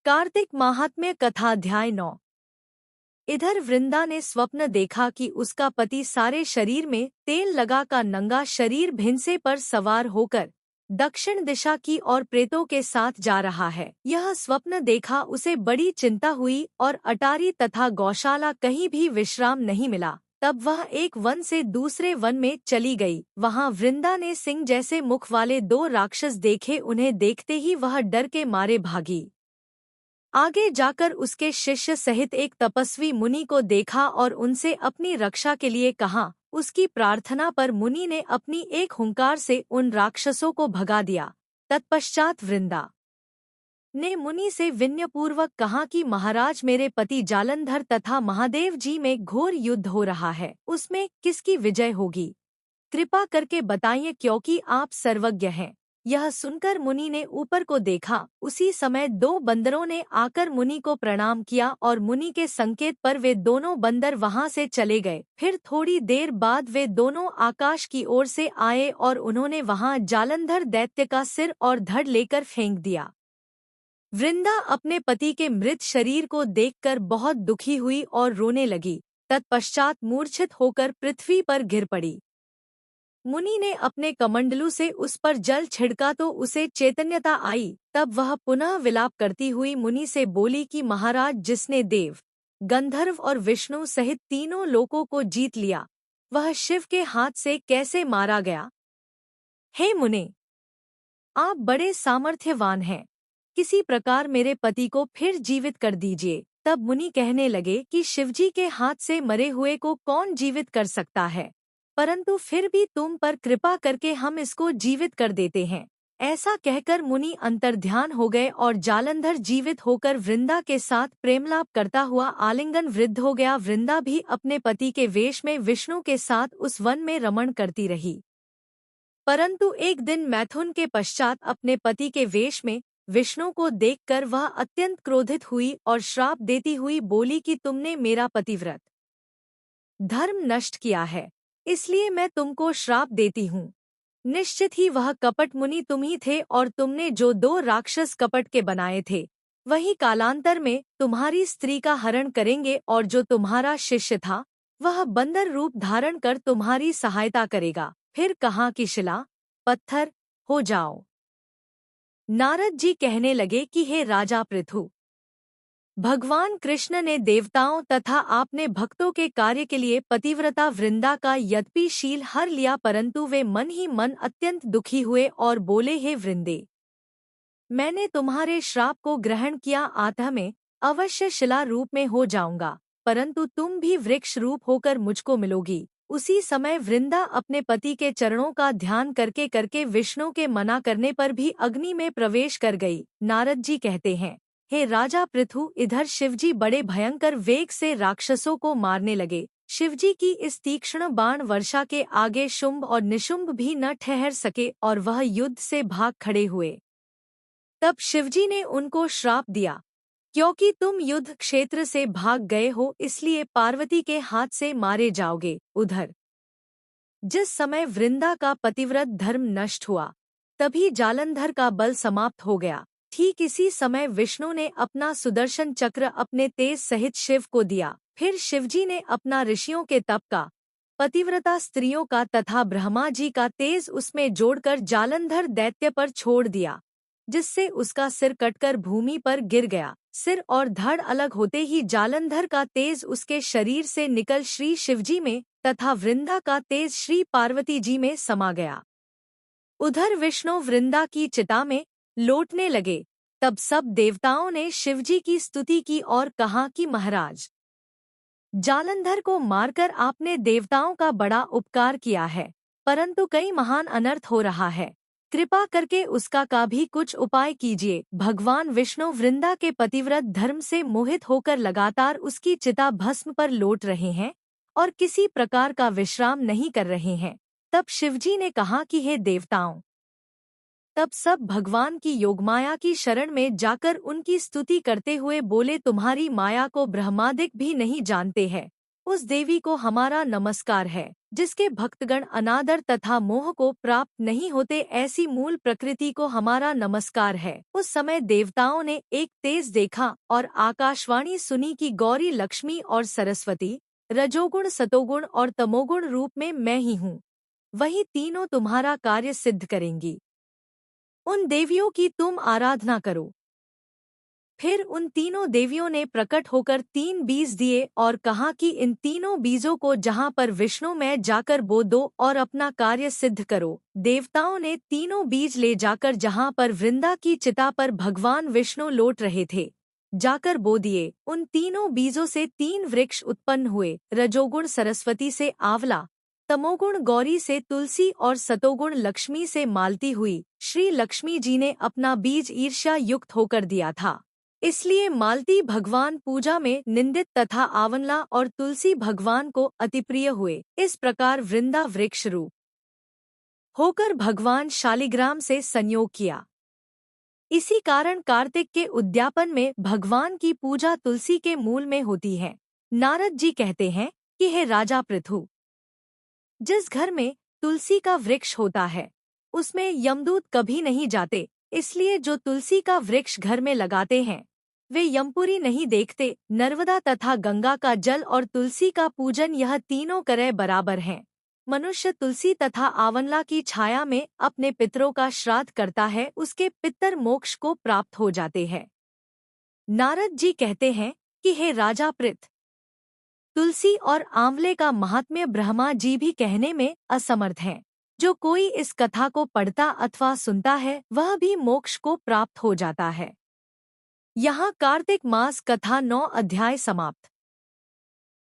कार्तिक महात्म्य कथा अध्याय 9। इधर वृंदा ने स्वप्न देखा कि उसका पति सारे शरीर में तेल लगा का नंगा शरीर भिनसे पर सवार होकर दक्षिण दिशा की ओर प्रेतों के साथ जा रहा है। यह स्वप्न देखा उसे बड़ी चिंता हुई और अटारी तथा गौशाला कहीं भी विश्राम नहीं मिला। तब वह एक वन से दूसरे वन में चली गई। वहां वृंदा ने सिंह जैसे मुख वाले 2 राक्षस देखे। उन्हें देखते ही वह डर के मारे भागी। आगे जाकर उसके शिष्य सहित एक तपस्वी मुनि को देखा और उनसे अपनी रक्षा के लिए कहा। उसकी प्रार्थना पर मुनि ने अपनी एक हुंकार से उन राक्षसों को भगा दिया। तत्पश्चात वृंदा ने मुनि से विनयपूर्वक कहा कि महाराज, मेरे पति जालंधर तथा महादेव जी में घोर युद्ध हो रहा है। उसमें किसकी विजय होगी, कृपा करके बताइए, क्योंकि आप सर्वज्ञ हैं। यह सुनकर मुनि ने ऊपर को देखा। उसी समय 2 बंदरों ने आकर मुनि को प्रणाम किया और मुनि के संकेत पर वे दोनों बंदर वहां से चले गए। फिर थोड़ी देर बाद वे दोनों आकाश की ओर से आए और उन्होंने वहां जालंधर दैत्य का सिर और धड़ लेकर फेंक दिया। वृंदा अपने पति के मृत शरीर को देखकर बहुत दुखी हुई और रोने लगी। तत्पश्चात मूर्छित होकर पृथ्वी पर गिर पड़ी। मुनि ने अपने कमंडलू से उस पर जल छिड़का तो उसे चैतन्यता आई। तब वह पुनः विलाप करती हुई मुनि से बोली कि महाराज, जिसने देव, गंधर्व और विष्णु सहित तीनों लोकों को जीत लिया, वह शिव के हाथ से कैसे मारा गया? हे मुने, आप बड़े सामर्थ्यवान हैं, किसी प्रकार मेरे पति को फिर जीवित कर दीजिए। तब मुनि कहने लगे कि शिवजी के हाथ से मरे हुए को कौन जीवित कर सकता है, परंतु फिर भी तुम पर कृपा करके हम इसको जीवित कर देते हैं। ऐसा कहकर मुनि अंतर्ध्यान हो गए और जालंधर जीवित होकर वृंदा के साथ प्रेमलाप करता हुआ आलिंगन वृद्ध हो गया। वृंदा भी अपने पति के वेश में विष्णु के साथ उस वन में रमण करती रही। परंतु एक दिन मैथुन के पश्चात अपने पति के वेश में विष्णु को देखकर वह अत्यंत क्रोधित हुई और श्राप देती हुई बोली कि तुमने मेरा पतिव्रत धर्म नष्ट किया है, इसलिए मैं तुमको श्राप देती हूँ। निश्चित ही वह कपट मुनि तुम ही थे और तुमने जो 2 राक्षस कपट के बनाए थे, वही कालांतर में तुम्हारी स्त्री का हरण करेंगे और जो तुम्हारा शिष्य था वह बंदर रूप धारण कर तुम्हारी सहायता करेगा। फिर कहा कि शिला पत्थर हो जाओ। नारद जी कहने लगे कि हे राजा पृथु, भगवान कृष्ण ने देवताओं तथा आपने भक्तों के कार्य के लिए पतिव्रता वृंदा का यद्यपि शील हर लिया, परंतु वे मन ही मन अत्यंत दुखी हुए और बोले, हे वृंदे, मैंने तुम्हारे श्राप को ग्रहण किया, अतः मैं अवश्य शिला रूप में हो जाऊंगा, परंतु तुम भी वृक्ष रूप होकर मुझको मिलोगी। उसी समय वृंदा अपने पति के चरणों का ध्यान करके करके विष्णु के मना करने पर भी अग्नि में प्रवेश कर गई। नारद जी कहते हैं, हे राजा पृथु, इधर शिवजी बड़े भयंकर वेग से राक्षसों को मारने लगे। शिवजी की इस तीक्ष्ण बाण वर्षा के आगे शुंभ और निशुंभ भी न ठहर सके और वह युद्ध से भाग खड़े हुए। तब शिवजी ने उनको श्राप दिया, क्योंकि तुम युद्ध क्षेत्र से भाग गए हो, इसलिए पार्वती के हाथ से मारे जाओगे। उधर जिस समय वृंदा का पतिव्रत धर्म नष्ट हुआ, तभी जालंधर का बल समाप्त हो गया। ठीक इसी समय विष्णु ने अपना सुदर्शन चक्र अपने तेज सहित शिव को दिया। फिर शिवजी ने अपना ऋषियों के तप का, पतिव्रता स्त्रियों का तथा ब्रह्मा जी का तेज उसमें जोड़कर जालंधर दैत्य पर छोड़ दिया, जिससे उसका सिर कटकर भूमि पर गिर गया। सिर और धड़ अलग होते ही जालंधर का तेज उसके शरीर से निकल श्री शिवजी में तथा वृंदा का तेज श्री पार्वती जी में समा गया। उधर विष्णु वृंदा की चिता में लौटने लगे। तब सब देवताओं ने शिवजी की स्तुति की और कहा कि महाराज, जालंधर को मारकर आपने देवताओं का बड़ा उपकार किया है, परंतु कई महान अनर्थ हो रहा है, कृपा करके उसका का भी कुछ उपाय कीजिए। भगवान विष्णु वृंदा के पतिव्रत धर्म से मोहित होकर लगातार उसकी चिता भस्म पर लौट रहे हैं और किसी प्रकार का विश्राम नहीं कर रहे हैं। तब शिवजी ने कहा कि हे देवताओं, तब सब भगवान की योगमाया की शरण में जाकर उनकी स्तुति करते हुए बोले, तुम्हारी माया को ब्रह्मादिक भी नहीं जानते हैं, उस देवी को हमारा नमस्कार है। जिसके भक्तगण अनादर तथा मोह को प्राप्त नहीं होते, ऐसी मूल प्रकृति को हमारा नमस्कार है। उस समय देवताओं ने एक तेज देखा और आकाशवाणी सुनी कि गौरी, लक्ष्मी और सरस्वती रजोगुण, सतोगुण और तमोगुण रूप में मैं ही हूँ। वही तीनों तुम्हारा कार्य सिद्ध करेंगी। उन देवियों की तुम आराधना करो। फिर उन तीनों देवियों ने प्रकट होकर 3 बीज दिए और कहा कि इन तीनों बीजों को जहाँ पर विष्णु में जाकर बो दो और अपना कार्य सिद्ध करो। देवताओं ने तीनों बीज ले जाकर जहाँ पर वृंदा की चिता पर भगवान विष्णु लौट रहे थे, जाकर बो दिए। उन तीनों बीजों से 3 वृक्ष उत्पन्न हुए। रजोगुण सरस्वती से आंवला, तमोगुण गौरी से तुलसी और सतोगुण लक्ष्मी से मालती हुई। श्री लक्ष्मी जी ने अपना बीज ईर्ष्या युक्त होकर दिया था, इसलिए मालती भगवान पूजा में निंदित तथा आंवला और तुलसी भगवान को अतिप्रिय हुए। इस प्रकार वृंदा वृक्ष रूप होकर भगवान शालिग्राम से संयोग किया। इसी कारण कार्तिक के उद्यापन में भगवान की पूजा तुलसी के मूल में होती है। नारद जी कहते हैं कि हे राजा पृथु, जिस घर में तुलसी का वृक्ष होता है उसमें यमदूत कभी नहीं जाते, इसलिए जो तुलसी का वृक्ष घर में लगाते हैं वे यमपुरी नहीं देखते। नर्मदा तथा गंगा का जल और तुलसी का पूजन, यह तीनों करे बराबर हैं। मनुष्य तुलसी तथा आंवला की छाया में अपने पितरों का श्राद्ध करता है, उसके पितर मोक्ष को प्राप्त हो जाते हैं। नारद जी कहते हैं कि हे राजा पृथ, तुलसी और आंवले का महात्म्य ब्रह्मा जी भी कहने में असमर्थ हैं। जो कोई इस कथा को पढ़ता अथवा सुनता है वह भी मोक्ष को प्राप्त हो जाता है। यहाँ कार्तिक मास कथा 9 अध्याय समाप्त।